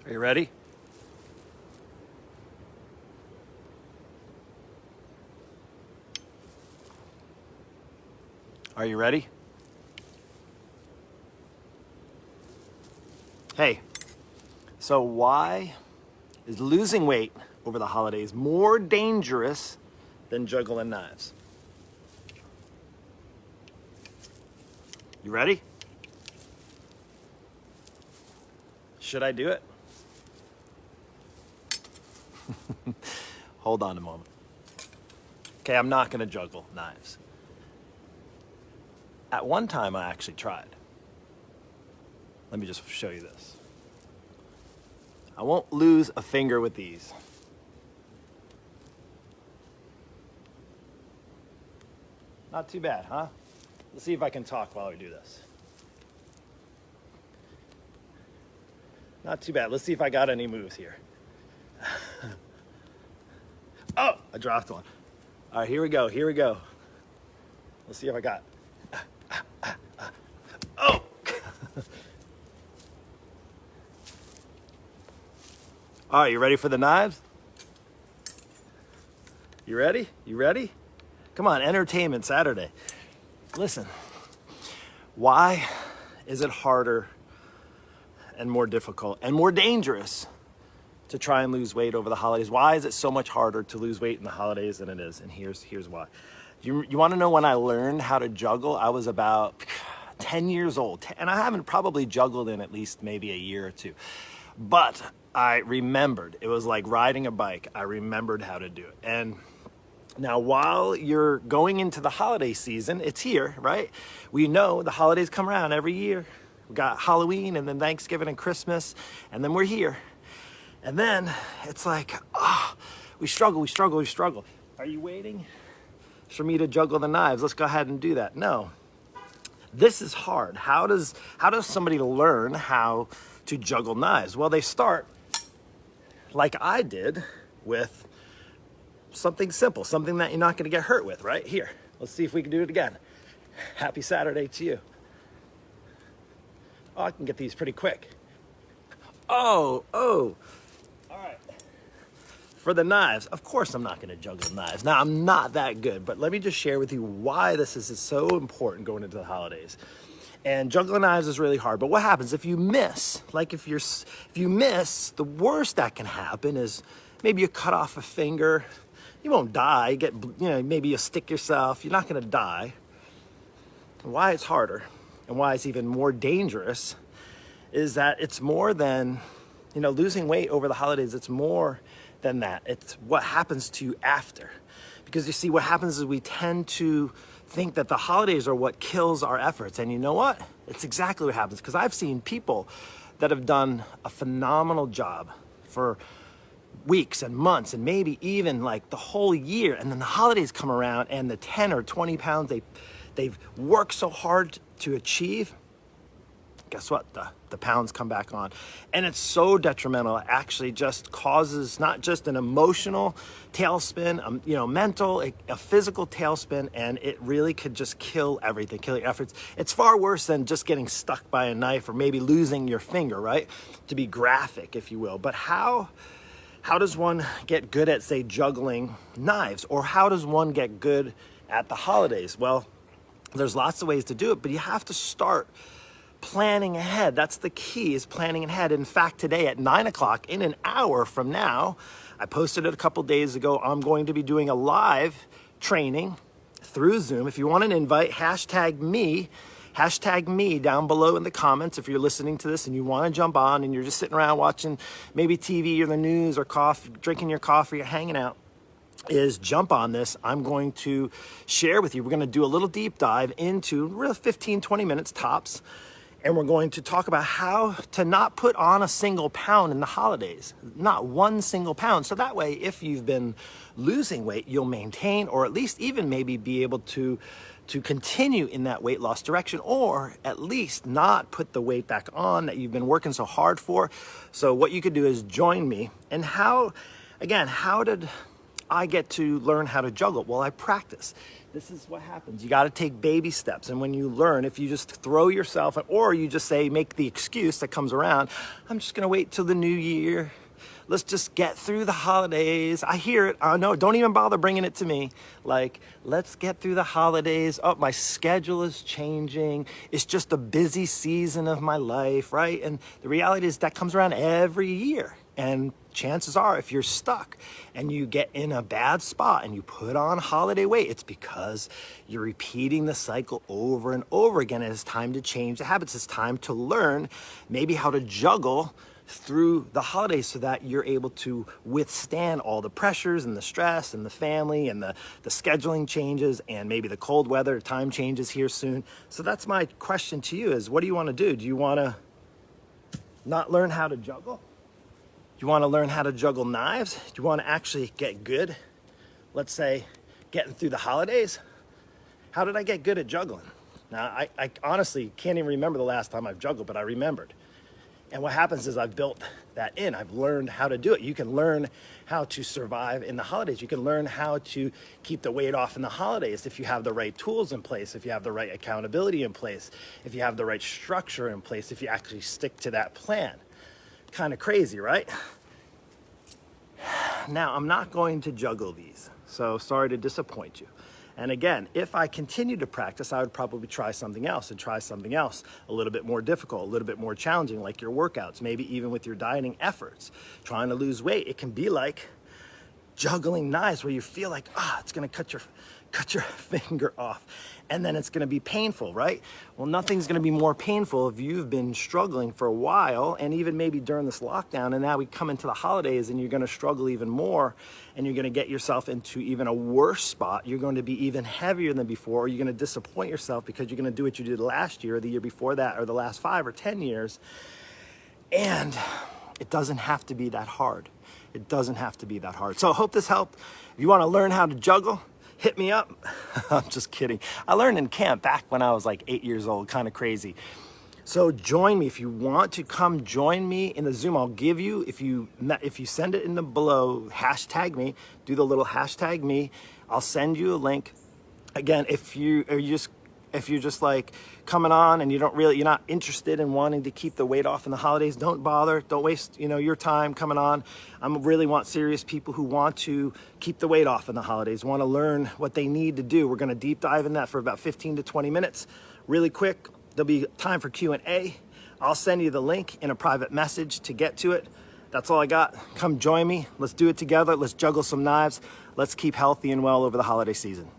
Are you ready? Are you ready? Hey, so why is losing weight over the holidays more dangerous than juggling knives? You ready? Should I do it? Hold on a moment. Okay, I'm not going to juggle knives. At one time, I actually tried. Let me just show you this. I won't lose a finger with these. Not too bad, huh? Let's see if I can talk while we do this. Not too bad. Let's see if I got any moves here. Oh, I dropped one. All right, here we go. Here we go. Let's see if I got. Oh! All right, you ready for the knives? You ready? You ready? Come on, entertainment Saturday. Listen, why is it harder and more difficult and more dangerous to try and lose weight over the holidays? Why is it so much harder to lose weight in the holidays than it is? And here's why. You want to know when I learned how to juggle? I was about 10 years old, and I haven't probably juggled in at least maybe a year or two. But I remembered. It was like riding a bike. I remembered how to do it. And now, while you're going into the holiday season, it's here, right? We know the holidays come around every year. We got Halloween and then Thanksgiving and Christmas, and then we're here. And then it's like, we struggle. Are you waiting for me to juggle the knives? Let's go ahead and do that. No, this is hard. How does somebody learn how to juggle knives? Well, they start like I did with something simple, something that you're not going to get hurt with, right? Here, let's see if we can do it again. Happy Saturday to you. Oh, I can get these pretty quick. Oh. All right. For the knives, of course I'm not going to juggle knives. Now, I'm not that good, but let me just share with you why this is so important going into the holidays. And juggling knives is really hard, but what happens if you miss? Like if you miss, the worst that can happen is maybe you cut off a finger. You won't die. Maybe you stick yourself. You're not going to die. Why it's harder and why it's even more dangerous is that it's more than, losing weight over the holidays. It's more than that. It's what happens to you after. Because you see, what happens is we tend to think that the holidays are what kills our efforts. And you know what? It's exactly what happens. Because I've seen people that have done a phenomenal job for weeks and months and maybe even like the whole year, and then the holidays come around and the 10 or 20 pounds they've worked so hard to achieve, guess what? The pounds come back on. And it's so detrimental. It actually just causes not just an emotional tailspin, mental, a physical tailspin, and it really could just kill everything, kill your efforts. It's far worse than just getting stuck by a knife or maybe losing your finger, right? To be graphic, if you will. But how does one get good at, say, juggling knives? Or how does one get good at the holidays? Well, there's lots of ways to do it, but you have to start planning ahead. That's the key, is planning ahead. In fact, today at 9 o'clock, in an hour from now, I posted it a couple days ago, I'm going to be doing a live training through Zoom. If you want an invite, hashtag me down below in the comments if you're listening to this and you want to jump on and you're just sitting around watching maybe TV or the news or coffee, drinking your coffee or hanging out, is jump on this. I'm going to share with you. We're going to do a little deep dive into 15, 20 minutes tops. And we're going to talk about how to not put on a single pound in the holidays, not one single pound. So that way, if you've been losing weight, you'll maintain, or at least even maybe be able to continue in that weight loss direction, or at least not put the weight back on that you've been working so hard for. So what you could do is join me. And how did I get to learn how to juggle. Well, I practice. This is what happens. You got to take baby steps. And when you learn, if you just throw yourself, or you just say, make the excuse that comes around, I'm just going to wait till the new year. Let's just get through the holidays. I hear it. I know. Don't even bother bringing it to me. Like, let's get through the holidays. Oh, my schedule is changing. It's just a busy season of my life, right? And the reality is that comes around every year. And chances are, if you're stuck and you get in a bad spot and you put on holiday weight, it's because you're repeating the cycle over and over again. And it's time to change the habits. It's time to learn maybe how to juggle through the holidays so that you're able to withstand all the pressures and the stress and the family and the scheduling changes and maybe the cold weather, time changes here soon. So that's my question to you is, what do you want to do? Do you want to not learn how to juggle? Do you want to learn how to juggle knives? Do you want to actually get good? Let's say getting through the holidays. How did I get good at juggling? Now, I honestly can't even remember the last time I've juggled, but I remembered. And what happens is I've built that in. I've learned how to do it. You can learn how to survive in the holidays. You can learn how to keep the weight off in the holidays if you have the right tools in place, if you have the right accountability in place, if you have the right structure in place, if you actually stick to that plan. Kind of crazy, right? Now, I'm not going to juggle these, so sorry to disappoint you. And again, if I continue to practice, I would probably try something else a little bit more difficult, a little bit more challenging, like your workouts, maybe even with your dieting efforts. Trying to lose weight, it can be like juggling knives where you feel like, it's gonna cut your finger off, and then it's gonna be painful, right? Well, nothing's gonna be more painful if you've been struggling for a while, and even maybe during this lockdown, and now we come into the holidays and you're gonna struggle even more, and you're gonna get yourself into even a worse spot. You're going to be even heavier than before, or you're gonna disappoint yourself because you're gonna do what you did last year, or the year before that, or the last 5 or 10 years. And it doesn't have to be that hard. It doesn't have to be that hard. So I hope this helped. If you wanna learn how to juggle, hit me up. I'm just kidding. I learned in camp back when I was like 8 years old, kind of crazy. So join me. If you want to come join me in the Zoom, I'll give you, if you send it in the below, hashtag me, do the little hashtag me, I'll send you a link. Again, if you're just like coming on and you're not interested in wanting to keep the weight off in the holidays, don't bother. Don't waste, your time coming on. I really want serious people who want to keep the weight off in the holidays, want to learn what they need to do. We're going to deep dive in that for about 15 to 20 minutes. Really quick, there'll be time for Q&A. I'll send you the link in a private message to get to it. That's all I got. Come join me. Let's do it together. Let's juggle some knives. Let's keep healthy and well over the holiday season.